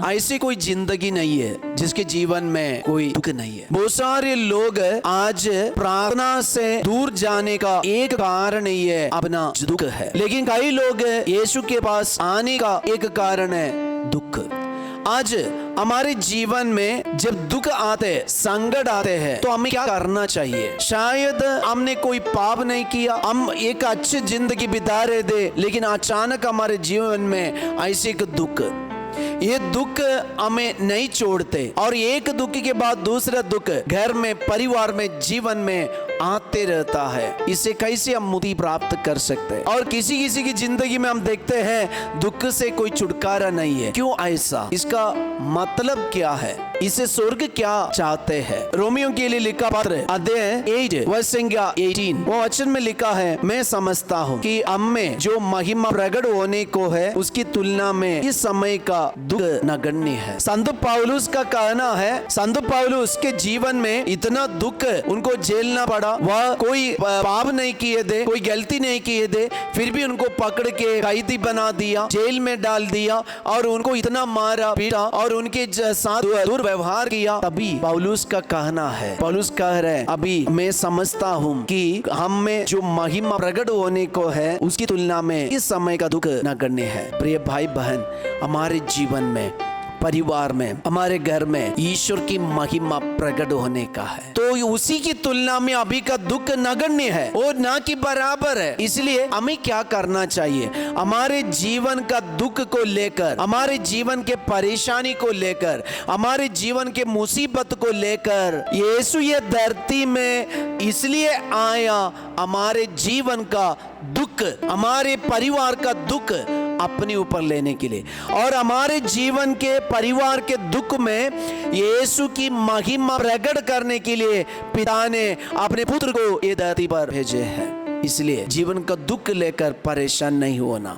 ऐसी कोई जिंदगी नहीं है जिसके जीवन में कोई दुख नहीं है। बहुत सारे लोग आज प्रार्थना से दूर जाने का एक कारण ही है अपना दुख है, लेकिन कई लोग यीशु के पास आने का एक कारण है दुख। आज हमारे जीवन में जब दुख आते हैं, संकट आते हैं, तो हमें क्या करना चाहिए? शायद हमने कोई पाप नहीं किया, हम एक अच्छी जिंदगी बिता रहे थे, लेकिन अचानक हमारे जीवन में ऐसे एक दुख, ये दुख हमें नहीं छोड़ते और एक दुख के बाद दूसरा दुख घर में, परिवार में, जीवन में आते रहता है। इसे कैसे हम मुक्ति प्राप्त कर सकते हैं? और किसी किसी की जिंदगी में हम देखते हैं दुख से कोई छुटकारा नहीं है। क्यों ऐसा? इसका मतलब क्या है? इसे स्वर्ग क्या चाहते हैं? रोमियो के लिए लिखा पत्र अध्याय 8 वर्ष संख्या 18 वो वचन में लिखा है, मैं समझता हूँ कि हम में जो महिमा प्रकट होने को है उसकी तुलना में इस समय का दुख नगण्य है। संत पौलुस का कहना है, संत पौलुस के जीवन में इतना दुख उनको झेलना पड़ा। वह कोई पाप नहीं किए थे, कोई गलती नहीं किए थे, फिर भी उनको पकड़ के कैदी बना दिया, जेल में डाल दिया और उनको इतना मारा पीटा और उनके साथ दुर्व्यवहार किया। तभी पौलुस का कहना है, पौलुस कह रहे हैं, अभी मैं समझता हूँ कि हम में जो महिमा प्रकट होने को है उसकी तुलना में इस समय का दुख नगण्य है। प्रिय भाई बहन, हमारे जीवन में, परिवार में, हमारे घर में ईश्वर की महिमा प्रकट होने का है, तो उसी की तुलना में अभी का दुख नगण्य है और ना कि बराबर है। इसलिए हमें क्या करना चाहिए? हमारे जीवन का दुख को लेकर, हमारे जीवन के परेशानी को लेकर, हमारे जीवन के मुसीबत को लेकर यीशु ये धरती में इसलिए आया, हमारे जीवन का दुख, हमारे परिवार का दुख अपने ऊपर लेने के लिए, और हमारे जीवन के परिवार के दुख में यीशु की महिमा प्रकट करने के लिए पिता ने अपने पुत्र को ये धरती पर भेजे हैं। इसलिए जीवन का दुख लेकर परेशान नहीं होना।